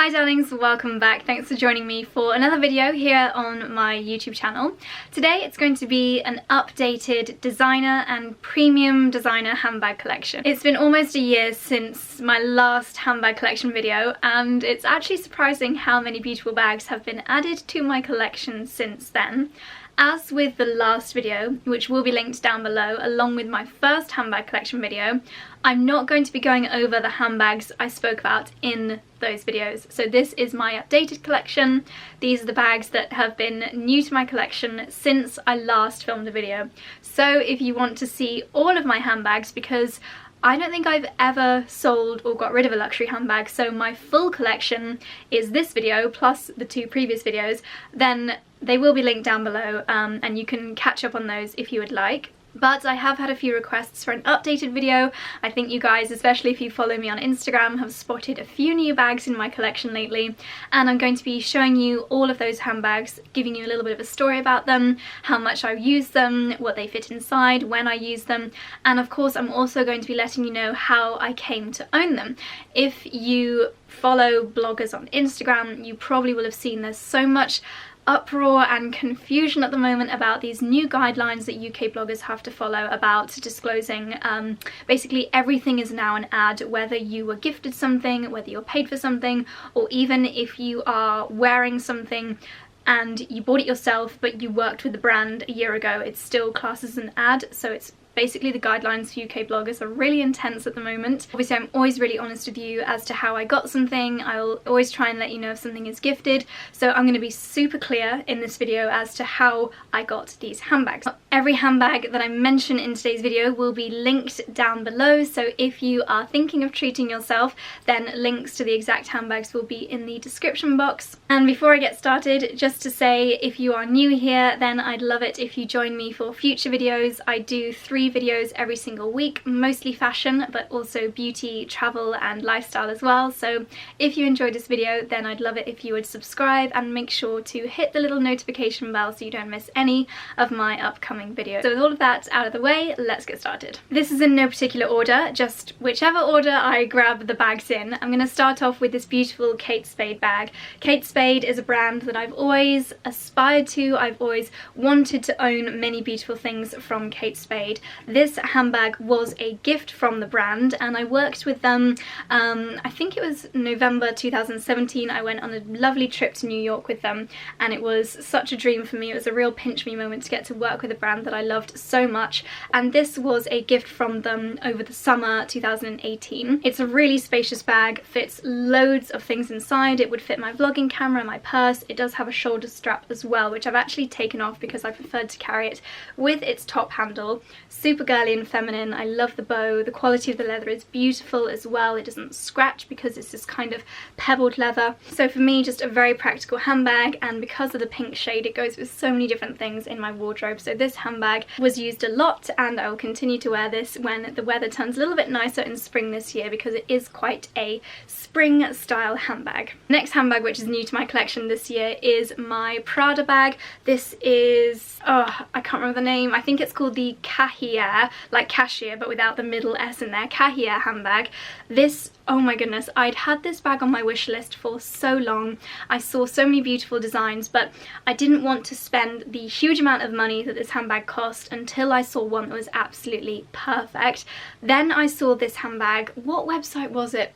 Hi darlings, welcome back. Thanks for joining me for another video here on my YouTube channel. Today it's going to be an updated designer and premium designer handbag collection. It's been almost a year since my last handbag collection video, and it's actually surprising how many beautiful bags have been added to my collection since then. As with the last video, which will be linked down below along with my first handbag collection video, I'm not going to be going over the handbags I spoke about in those videos. So this is my updated collection. These are the bags that have been new to my collection since I last filmed a video. So if you want to see all of my handbags, because I don't think I've ever sold or got rid of a luxury handbag, so my full collection is this video plus the two previous videos, then they will be linked down below and you can catch up on those if you would like. But I have had a few requests for an updated video. I think you guys, especially if you follow me on Instagram, have spotted a few new bags in my collection lately, and I'm going to be showing you all of those handbags, giving you a little bit of a story about them, how much I've used them, what they fit inside, when I use them, and of course I'm also going to be letting you know how I came to own them. If you follow bloggers on Instagram, you probably will have seen there's so much uproar and confusion at the moment about these new guidelines that UK bloggers have to follow about disclosing basically everything is now an ad, whether you were gifted something, whether you're paid for something, or even if you are wearing something and you bought it yourself but you worked with the brand a year ago, it's still classed as an ad. So it's basically the guidelines for UK bloggers are really intense at the moment. Obviously I'm always really honest with you as to how I got something. I'll always try and let you know if something is gifted, so I'm going to be super clear in this video as to how I got these handbags. Every handbag that I mention in today's video will be linked down below, so if you are thinking of treating yourself, then links to the exact handbags will be in the description box. And before I get started, just to say, if you are new here, then I'd love it if you join me for future videos. I do 3 videos every single week, mostly fashion but also beauty, travel and lifestyle as well. So if you enjoyed this video, then I'd love it if you would subscribe and make sure to hit the little notification bell so you don't miss any of my upcoming videos. So with all of that out of the way, let's get started. This is in no particular order, just whichever order I grab the bags in. I'm going to start off with this beautiful Kate Spade bag. Kate Spade is a brand that I've always aspired to. I've always wanted to own many beautiful things from Kate Spade. This handbag was a gift from the brand and I worked with them, I think it was November 2017. I went on a lovely trip to New York with them and it was such a dream for me. It was a real pinch me moment to get to work with a brand that I loved so much, and this was a gift from them over the summer 2018. It's a really spacious bag, fits loads of things inside. It would fit my vlogging camera, my purse. It does have a shoulder strap as well, which I've actually taken off because I preferred to carry it with its top handle. Super girly and feminine. I love the bow. The quality of the leather is beautiful as well. It doesn't scratch because it's this kind of pebbled leather. So for me, just a very practical handbag, and because of the pink shade, it goes with so many different things in my wardrobe. So this handbag was used a lot and I will continue to wear this when the weather turns a little bit nicer in spring this year, because it is quite a spring style handbag. Next handbag which is new to my collection this year is my Prada bag. This is, oh, I can't remember the name. I think it's called the Cahier, like cashier but without the middle S in there, Cahier handbag. This, oh my goodness, I'd had this bag on my wish list for so long. I saw so many beautiful designs, but I didn't want to spend the huge amount of money that this handbag cost until I saw one that was absolutely perfect. Then I saw this handbag, what website was it?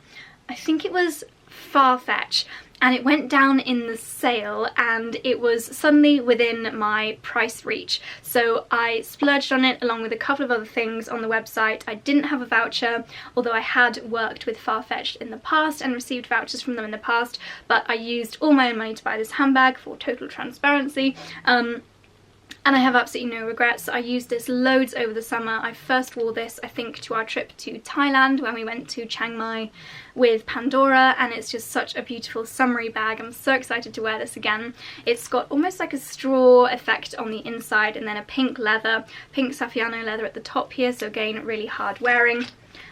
I think it was Farfetch, and it went down in the sale and it was suddenly within my price reach. So I splurged on it along with a couple of other things on the website. I didn't have a voucher, although I had worked with Farfetch in the past and received vouchers from them in the past, but I used all my own money to buy this handbag for total transparency. And I have absolutely no regrets. I used this loads over the summer. I first wore this, I think, to our trip to Thailand when we went to Chiang Mai with Pandora, and it's just such a beautiful summery bag. I'm so excited to wear this again. It's got almost like a straw effect on the inside and then a pink leather, pink Saffiano leather at the top here, so again, really hard wearing.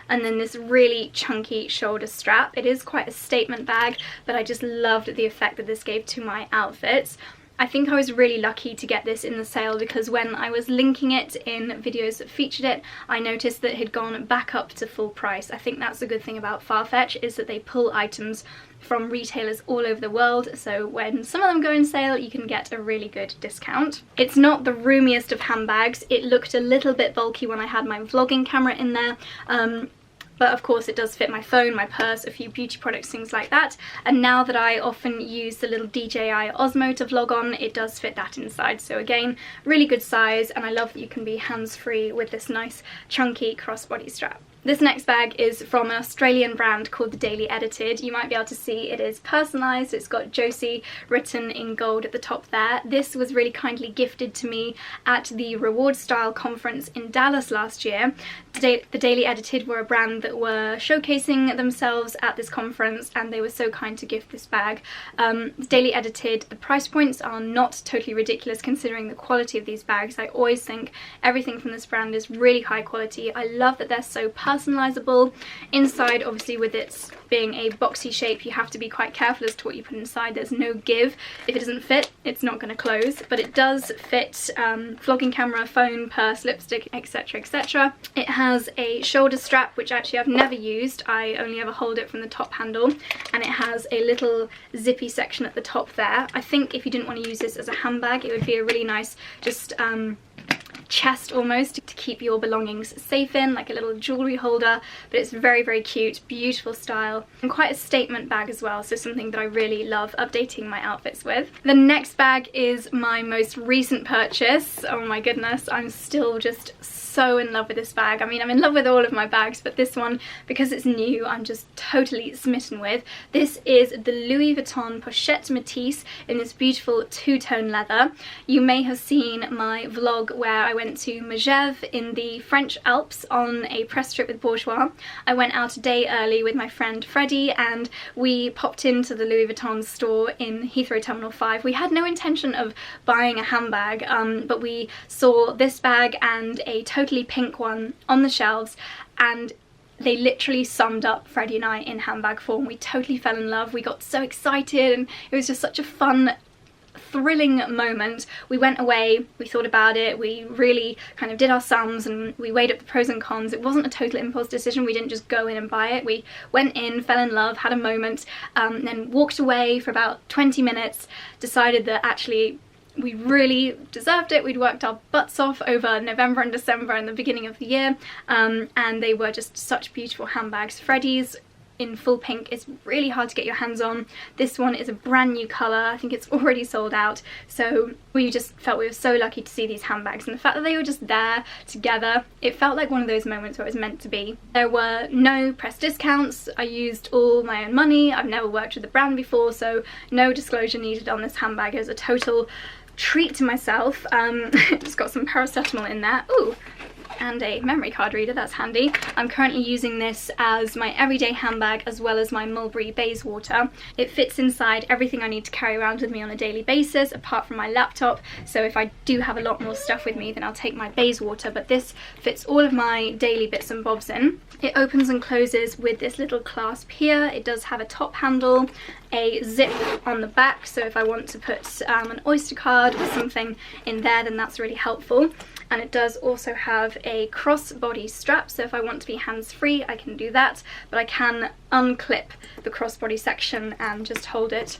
And then this really chunky shoulder strap. It is quite a statement bag, but I just loved the effect that this gave to my outfits. I think I was really lucky to get this in the sale because when I was linking it in videos that featured it, I noticed that it had gone back up to full price. I think that's the good thing about Farfetch, is that they pull items from retailers all over the world, so when some of them go in sale you can get a really good discount. It's not the roomiest of handbags. It looked a little bit bulky when I had my vlogging camera in there, but of course it does fit my phone, my purse, a few beauty products, things like that. And now that I often use the little DJI Osmo to vlog on, it does fit that inside. So again, really good size, and I love that you can be hands-free with this nice chunky crossbody strap. This next bag is from an Australian brand called The Daily Edited. You might be able to see it is personalised. It's got Josie written in gold at the top there. This was really kindly gifted to me at the Reward Style conference in Dallas last year. The Daily Edited were a brand that were showcasing themselves at this conference, and they were so kind to gift this bag. The Daily Edited, the price points are not totally ridiculous considering the quality of these bags. I always think everything from this brand is really high quality. I love that they're so personalizable. Inside, obviously, with its being a boxy shape, you have to be quite careful as to what you put inside. There's no give. If it doesn't fit, it's not going to close, but it does fit vlogging camera, phone, purse, lipstick, etc, etc. It has a shoulder strap, which actually I've never used. I only ever hold it from the top handle, and it has a little zippy section at the top there. I think if you didn't want to use this as a handbag, it would be a really nice just chest almost to keep your belongings safe in, like a little jewellery holder. But it's very, very cute, beautiful style, and quite a statement bag as well, so something that I really love updating my outfits with. The next bag is my most recent purchase. Oh my goodness, I'm still just so in love with this bag. I mean, I'm in love with all of my bags, but this one, because it's new, I'm just totally smitten with. This is the Louis Vuitton Pochette Metis in this beautiful two-tone leather. You may have seen my vlog where I went to Megève in the French Alps on a press trip with Bourgeois. I went out a day early with my friend Freddie, and we popped into the Louis Vuitton store in Heathrow Terminal 5. We had no intention of buying a handbag, but we saw this bag and a totally pink one on the shelves, and they literally summed up Freddie and I in handbag form. We totally fell in love. We got so excited, and it was just such a fun, thrilling moment. We went away, we thought about it, we really kind of did our sums, and we weighed up the pros and cons. It wasn't a total impulse decision. We didn't just go in and buy it. We went in, fell in love, had a moment, then walked away for about 20 minutes, decided that actually we really deserved it. We'd worked our butts off over November and December and the beginning of the year, and they were just such beautiful handbags. Freddie's in full pink is really hard to get your hands on. This one is a brand new colour. I think it's already sold out, so we just felt we were so lucky to see these handbags, and the fact that they were just there together, it felt like one of those moments where it was meant to be. There were no press discounts. I used all my own money. I've never worked with the brand before, so no disclosure needed on this handbag. It was a total treat to myself. Just got some paracetamol in there. Ooh, and a memory card reader, that's handy. I'm currently using this as my everyday handbag as well as my Mulberry Bayswater. It fits inside everything I need to carry around with me on a daily basis, apart from my laptop. So if I do have a lot more stuff with me, then I'll take my Bayswater, but this fits all of my daily bits and bobs in. It opens and closes with this little clasp here. It does have a top handle, a zip on the back, so if I want to put an Oyster card or something in there, then that's really helpful. And it does also have a crossbody strap, so if I want to be hands-free I can do that, but I can unclip the crossbody section and just hold it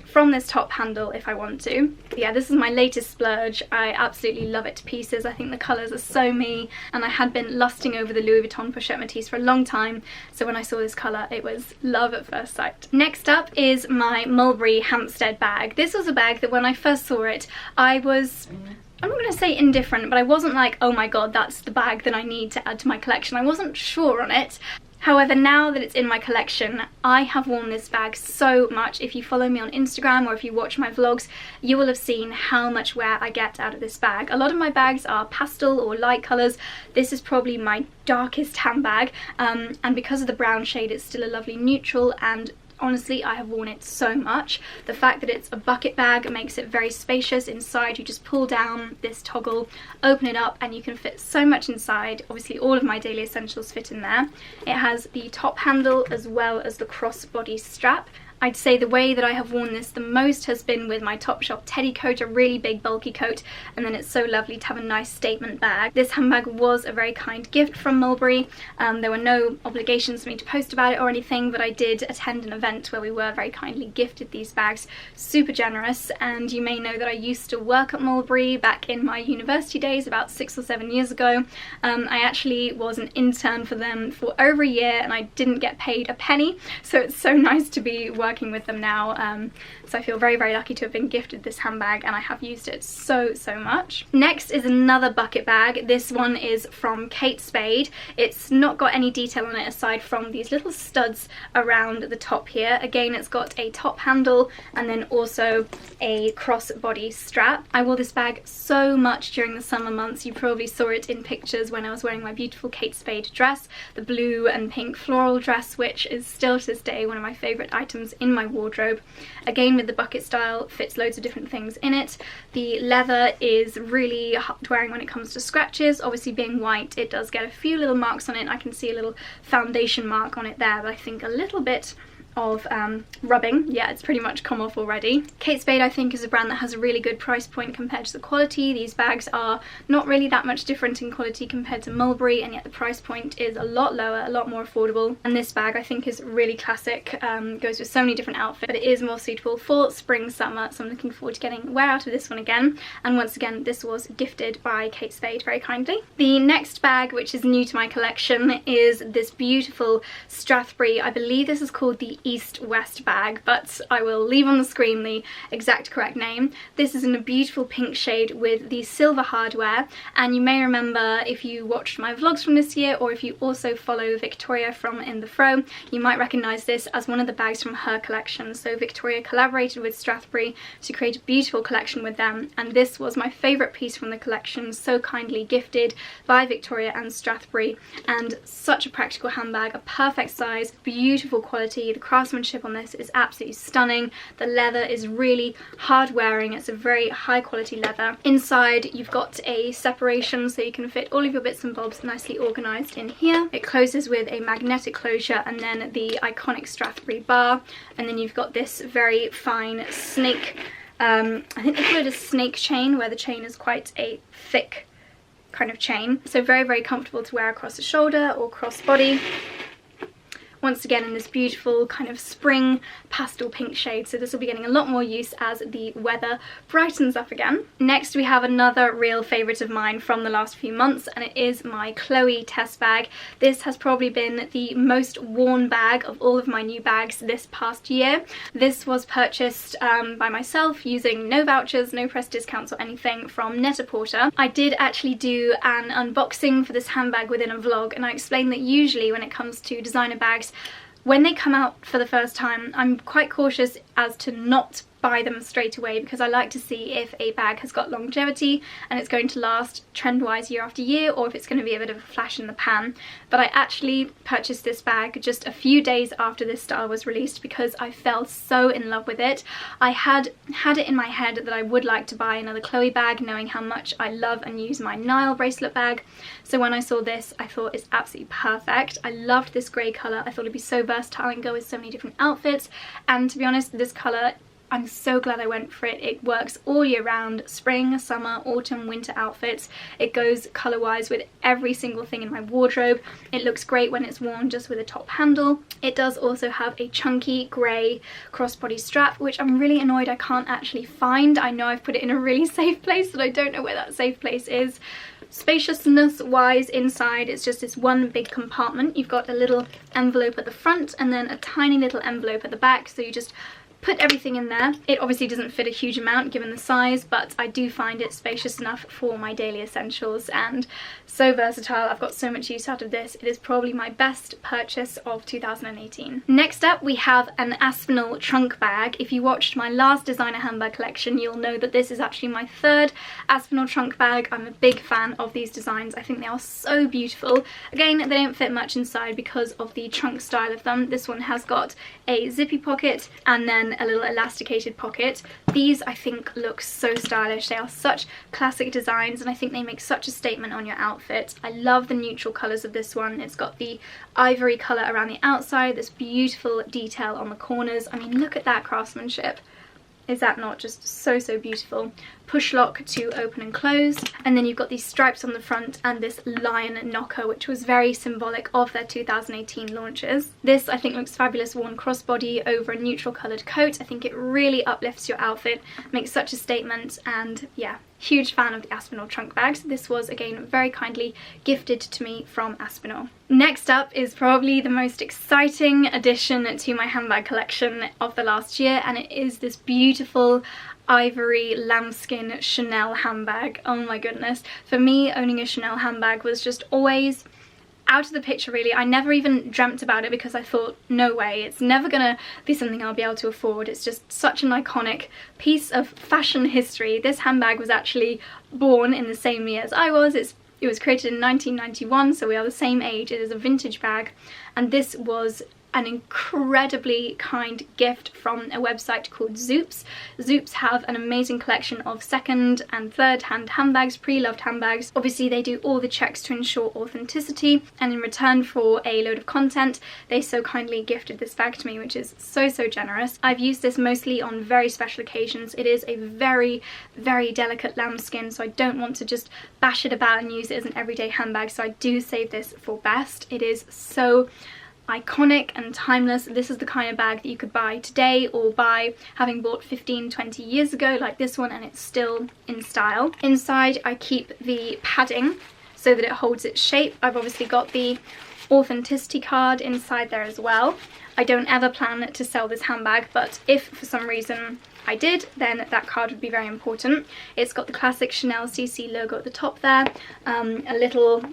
from this top handle if I want to. Yeah, this is my latest splurge. I absolutely love it to pieces. I think the colours are so me, and I had been lusting over the Louis Vuitton Pochette Metis for a long time, so when I saw this colour it was love at first sight. Next up is my Mulberry Hampstead bag. This was a bag that when I first saw it, I'm not going to say indifferent, but I wasn't like, oh my god, that's the bag that I need to add to my collection. I wasn't sure on it. However, now that it's in my collection, I have worn this bag so much. If you follow me on Instagram or if you watch my vlogs, you will have seen how much wear I get out of this bag. A lot of my bags are pastel or light colours. This is probably my darkest handbag, and because of the brown shade, it's still a lovely neutral, and honestly, I have worn it so much. The fact that it's a bucket bag makes it very spacious. Inside, you just pull down this toggle, open it up, and you can fit so much inside. Obviously, all of my daily essentials fit in there. It has the top handle as well as the crossbody strap. I'd say the way that I have worn this the most has been with my Topshop Teddy coat, a really big bulky coat, and then it's so lovely to have a nice statement bag. This handbag was a very kind gift from Mulberry. There were no obligations for me to post about it or anything, but I did attend an event where we were very kindly gifted these bags. Super generous. And you may know that I used to work at Mulberry back in my university days about 6 or 7 years ago. I actually was an intern for them for over a year and I didn't get paid a penny, so it's so nice to be working with them now. So I feel very, very lucky to have been gifted this handbag, and I have used it so much. Next is another bucket bag. This one is from Spade. It's not got any detail on it aside from these little studs around the top here. Again, it's got a top handle and then also a crossbody strap. I wore this bag so much during the summer months. You probably saw it in pictures when I was wearing my beautiful Spade dress, the blue and pink floral dress, which is still to this day one of my favourite items in my wardrobe. Again, with the bucket style, fits loads of different things in it. The leather is really hard wearing when it comes to scratches. Obviously being white, it does get a few little marks on it. I can see a little foundation mark on it there, but I think a little bit of rubbing. Yeah, it's pretty much come off already. Spade, I think, is a brand that has a really good price point compared to the quality. These bags are not really that much different in quality compared to Mulberry, and yet the price point is a lot lower, a lot more affordable. And this bag I think is really classic, goes with so many different outfits, but it is more suitable for spring, summer, so I'm looking forward to getting wear out of this one again. And once again, this was gifted by Spade very kindly. The next bag, which is new to my collection, is this beautiful Strathberry. I believe this is called the East-West bag, but I will leave on the screen the exact correct name. This is in a beautiful pink shade with the silver hardware, and you may remember, if you watched my vlogs from this year or if you also follow Victoria from In The Fro, you might recognise this as one of the bags from her collection. So Victoria collaborated with Strathberry to create a beautiful collection with them, and this was my favourite piece from the collection, so kindly gifted by Victoria and Strathberry, and such a practical handbag, a perfect size, beautiful quality. The craftsmanship on this is absolutely stunning. The leather is really hard wearing. It's a very high quality leather. Inside you've got a separation so you can fit all of your bits and bobs nicely organised in here. It closes with a magnetic closure and then the iconic Strathberry bar, and then you've got this very fine snake, I think they call it a snake chain, where the chain is quite a thick kind of chain. So very, very comfortable to wear across the shoulder or cross body. Once again in this beautiful kind of spring pastel pink shade, so this will be getting a lot more use as the weather brightens up again. Next we have another real favourite of mine from the last few months, and it is my Tess bag. This has probably been the most worn bag of all of my new bags this past year. This was purchased by myself using no vouchers, no press discounts or anything, from Net-a-Porter. I did actually do an unboxing for this handbag within a vlog, and I explained that usually when it comes to designer bags, when they come out for the first time, I'm quite cautious as to not buy them straight away, because I like to see if a bag has got longevity and it's going to last trend-wise year after year, or if it's going to be a bit of a flash in the pan. But I actually purchased this bag just a few days after this style was released because I fell so in love with it. I had it in my head that I would like to buy another Chloe bag, knowing how much I love and use my Nile bracelet bag. So when I saw this, I thought it's absolutely perfect. I loved this grey colour. I thought it'd be so versatile and go with so many different outfits. And to be honest, this colour, I'm so glad I went for it. It works all year round, spring, summer, autumn, winter outfits. It goes colour wise with every single thing in my wardrobe. It looks great when it's worn just with a top handle. It does also have a chunky grey crossbody strap, which I'm really annoyed I can't actually find. I know I've put it in a really safe place, but I don't know where that safe place is. Spaciousness wise, inside it's just this one big compartment. You've got a little envelope at the front and then a tiny little envelope at the back, so you just put everything in there. It obviously doesn't fit a huge amount given the size, but I do find it spacious enough for my daily essentials and so versatile. I've got so much use out of this. It is probably my best purchase of 2018. Next up we have an Aspinal Trunk Bag. If you watched my last designer handbag collection, you'll know that this is actually my third Aspinal Trunk Bag. I'm a big fan of these designs. I think they are so beautiful. Again, they don't fit much inside because of the trunk style of them. This one has got a zippy pocket and then then a little elasticated pocket. These I think look so stylish. They are such classic designs and I think they make such a statement on your outfit. I love the neutral colours of this one. It's got the ivory colour around the outside, this beautiful detail on the corners. I mean, look at that craftsmanship. Is that not just so, so beautiful? Push lock to open and close, and then you've got these stripes on the front and this lion knocker, which was very symbolic of their 2018 launches. This I think looks fabulous worn crossbody over a neutral coloured coat. I think it really uplifts your outfit, makes such a statement, and yeah, huge fan of the Aspinal Trunk Bags. This was again very kindly gifted to me from Aspinal. Next up is probably the most exciting addition to my handbag collection of the last year, and it is this beautiful ivory lambskin Chanel handbag. Oh my goodness. For me, owning a Chanel handbag was just always out of the picture really. I never even dreamt about it because I thought, no way, it's never gonna be something I'll be able to afford. It's just such an iconic piece of fashion history. This handbag was actually born in the same year as I was. It was created in 1991, so we are the same age. It is a vintage bag, and this was an incredibly kind gift from a website called Zoops. Zoops have an amazing collection of second and third hand handbags, pre-loved handbags. Obviously they do all the checks to ensure authenticity, and in return for a load of content they so kindly gifted this bag to me, which is so, so generous. I've used this mostly on very special occasions. It is a very, very delicate lambskin, so I don't want to just bash it about and use it as an everyday handbag, so I do save this for best. It is so iconic and timeless. This is the kind of bag that you could buy today or buy having bought 15-20 years ago like this one, and it's still in style. Inside I keep the padding so that it holds its shape. I've obviously got the authenticity card inside there as well. I don't ever plan to sell this handbag, but if for some reason I did, then that card would be very important. It's got the classic Chanel CC logo at the top there, a little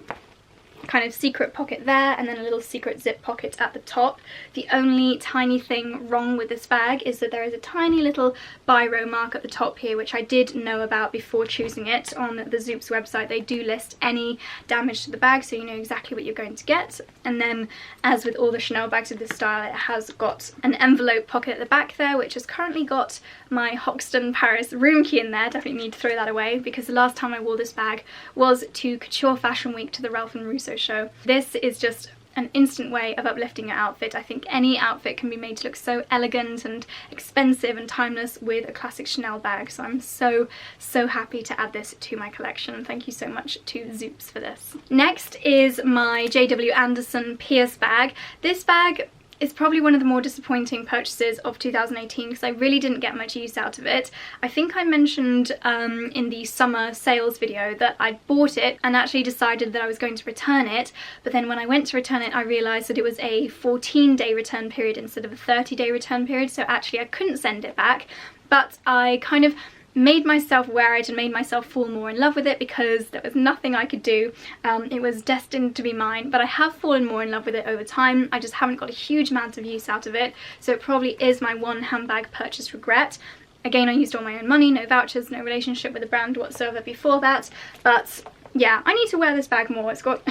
kind of secret pocket there, and then a little secret zip pocket at the top. The only tiny thing wrong with this bag is that there is a tiny little biro mark at the top here, which I did know about before choosing it. On the Zoops website they do list any damage to the bag, so you know exactly what you're going to get. And then, as with all the Chanel bags of this style, it has got an envelope pocket at the back there, which has currently got my Hoxton Paris room key in there. Definitely need to throw that away, because the last time I wore this bag was to Couture Fashion Week, to the Ralph and Russo show. This is just an instant way of uplifting your outfit. I think any outfit can be made to look so elegant and expensive and timeless with a classic Chanel bag, so I'm so, so happy to add this to my collection. Thank you so much to Zoops for this. Next is my JW Anderson Pierce bag. This bag is probably one of the more disappointing purchases of 2018 because I really didn't get much use out of it. I think I mentioned in the summer sales video that I bought it and actually decided that I was going to return it, but then when I went to return it I realised that it was a 14-day return period instead of a 30-day return period, so actually I couldn't send it back. But I kind of made myself wear it and made myself fall more in love with it because there was nothing I could do. It was destined to be mine, but I have fallen more in love with it over time. I just haven't got a huge amount of use out of it, so it probably is my one handbag purchase regret. Again, I used all my own money, no vouchers, no relationship with the brand whatsoever before that, but yeah, I need to wear this bag more. It's got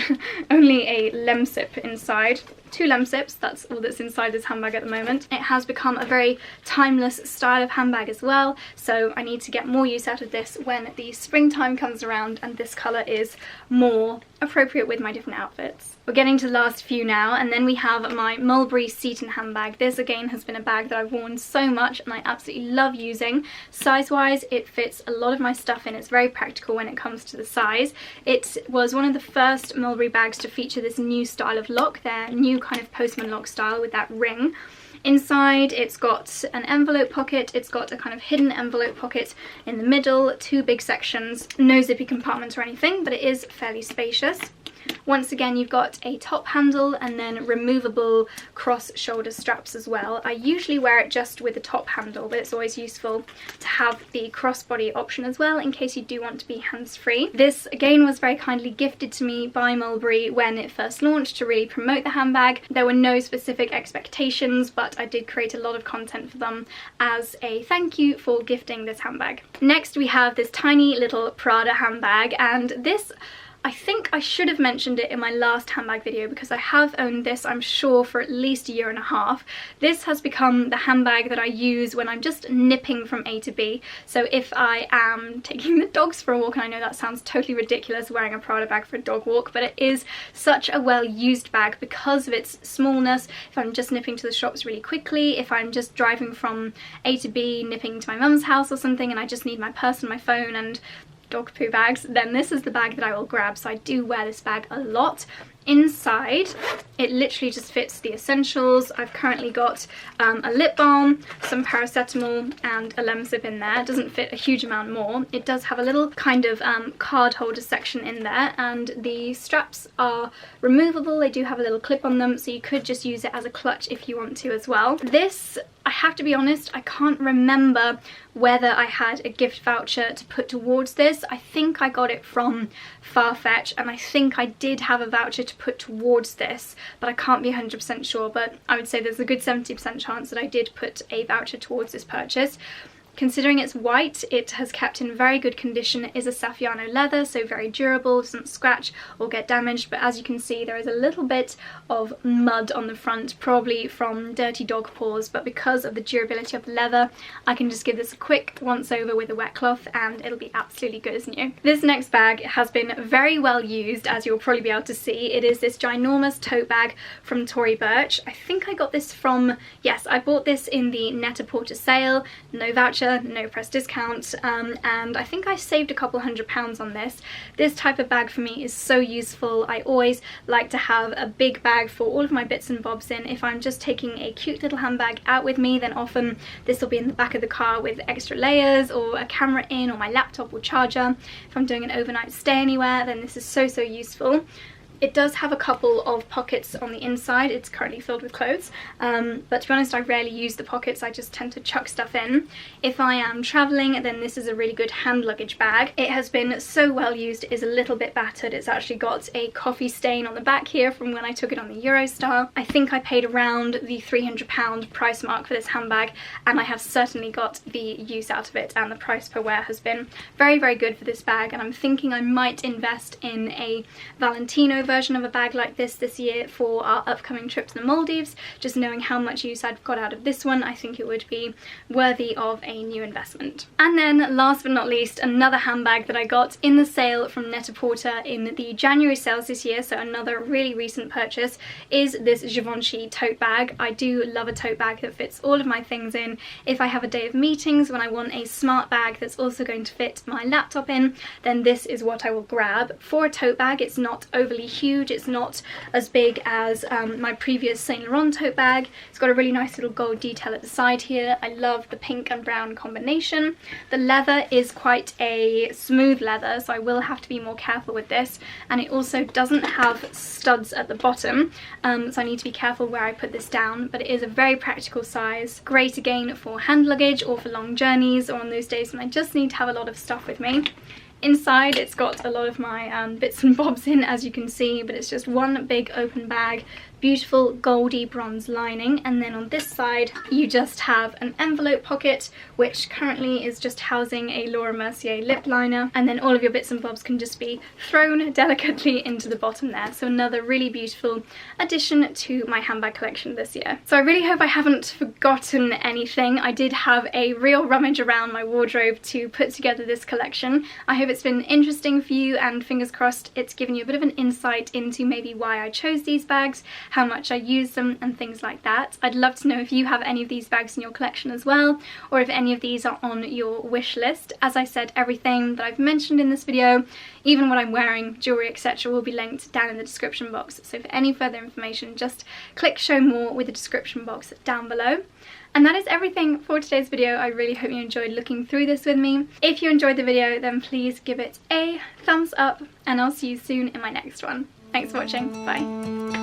only a lem sip inside. 2 lem sips, that's all that's inside this handbag at the moment. It has become a very timeless style of handbag as well, so I need to get more use out of this when the springtime comes around and this colour is more appropriate with my different outfits. We're getting to the last few now, and then we have my Mulberry Seaton handbag. This again has been a bag that I've worn so much and I absolutely love using. Size-wise, it fits a lot of my stuff in. It's very practical when it comes to the size. It was one of the first Mulberry bags to feature this new style of lock, their new kind of postman lock style with that ring. Inside it's got an envelope pocket, it's got a kind of hidden envelope pocket in the middle, 2 big sections, no zippy compartment or anything, but it is fairly spacious. Once again, you've got a top handle and then removable cross shoulder straps as well. I usually wear it just with the top handle, but it's always useful to have the crossbody option as well in case you do want to be hands-free. This again was very kindly gifted to me by Mulberry when it first launched to really promote the handbag. There were no specific expectations, but I did create a lot of content for them as a thank you for gifting this handbag. Next we have this tiny little Prada handbag, and this I think I should have mentioned it in my last handbag video because I have owned this, I'm sure, for at least a year and a half. This has become the handbag that I use when I'm just nipping from A to B. So if I am taking the dogs for a walk, and I know that sounds totally ridiculous wearing a Prada bag for a dog walk, but it is such a well-used bag because of its smallness. If I'm just nipping to the shops really quickly, if I'm just driving from A to B, nipping to my mum's house or something, and I just need my purse and my phone and dog poo bags, then this is the bag that I will grab. So I do wear this bag a lot. Inside, it literally just fits the essentials. I've currently got a lip balm, some paracetamol and a lemon sip in there. It doesn't fit a huge amount more. It does have a little kind of card holder section in there, and the straps are removable. They do have a little clip on them, so you could just use it as a clutch if you want to as well. This, I have to be honest, I can't remember whether I had a gift voucher to put towards this. I think I got it from Farfetch, and I think I did have a voucher to put towards this, but I can't be 100% sure, but I would say there's a good 70% chance that I did put a voucher towards this purchase. Considering it's white, it has kept in very good condition. It is a Saffiano leather, so very durable, doesn't scratch or get damaged, but as you can see there is a little bit of mud on the front, probably from dirty dog paws, but because of the durability of the leather, I can just give this a quick once over with a wet cloth and it'll be absolutely good as new. This next bag has been very well used, as you'll probably be able to see. It is this ginormous tote bag from Tory Burch. I think I got this from, yes, I bought this in the Net-a-Porter sale, no voucher, no press discount, and I think I saved a couple £100 on this. This type of bag for me is so useful. I always like to have a big bag for all of my bits and bobs in. If I'm just taking a cute little handbag out with me, then often this will be in the back of the car with extra layers or a camera in, or my laptop or charger. If I'm doing an overnight stay anywhere, then this is so useful. It does have a couple of pockets on the inside. It's currently filled with clothes, but to be honest, I rarely use the pockets. I just tend to chuck stuff in. If I am traveling, then this is a really good hand luggage bag. It has been so well used. It is a little bit battered. It's actually got a coffee stain on the back here from when I took it on the Eurostar. I think I paid around the £300 price mark for this handbag, and I have certainly got the use out of it, and the price per wear has been very good for this bag, and I'm thinking I might invest in a Valentino version of a bag like this year for our upcoming trip to the Maldives. Just knowing how much use I've got out of this one, I think it would be worthy of a new investment. And then last but not least, another handbag that I got in the sale from Net-a-Porter in the January sales this year, so another really recent purchase, is this Givenchy tote bag. I do love a tote bag that fits all of my things in. If I have a day of meetings when I want a smart bag that's also going to fit my laptop in, then this is what I will grab. For a tote bag, it's not overly huge. It's not as big as my previous Saint Laurent tote bag. It's got a really nice little gold detail at the side here. I love the pink and brown combination. The leather is quite a smooth leather, so I will have to be more careful with this, and it also doesn't have studs at the bottom, so I need to be careful where I put this down, but it is a very practical size. Great again for hand luggage or for long journeys, or on those days when I just need to have a lot of stuff with me. Inside, it's got a lot of my bits and bobs in, as you can see, but it's just one big open bag. Beautiful goldy bronze lining, and then on this side you just have an envelope pocket, which currently is just housing a Laura Mercier lip liner, and then all of your bits and bobs can just be thrown delicately into the bottom there. So another really beautiful addition to my handbag collection this year. So I really hope I haven't forgotten anything. I did have a real rummage around my wardrobe to put together this collection. I hope it's been interesting for you, and fingers crossed it's given you a bit of an insight into maybe why I chose these bags, how much I use them, and things like that. I'd love to know if you have any of these bags in your collection as well, or if any of these are on your wish list. As I said, everything that I've mentioned in this video, even what I'm wearing, jewellery, etc., will be linked down in the description box. So for any further information, just click show more with the description box down below. And that is everything for today's video. I really hope you enjoyed looking through this with me. If you enjoyed the video, then please give it a thumbs up, and I'll see you soon in my next one. Thanks for watching. Bye.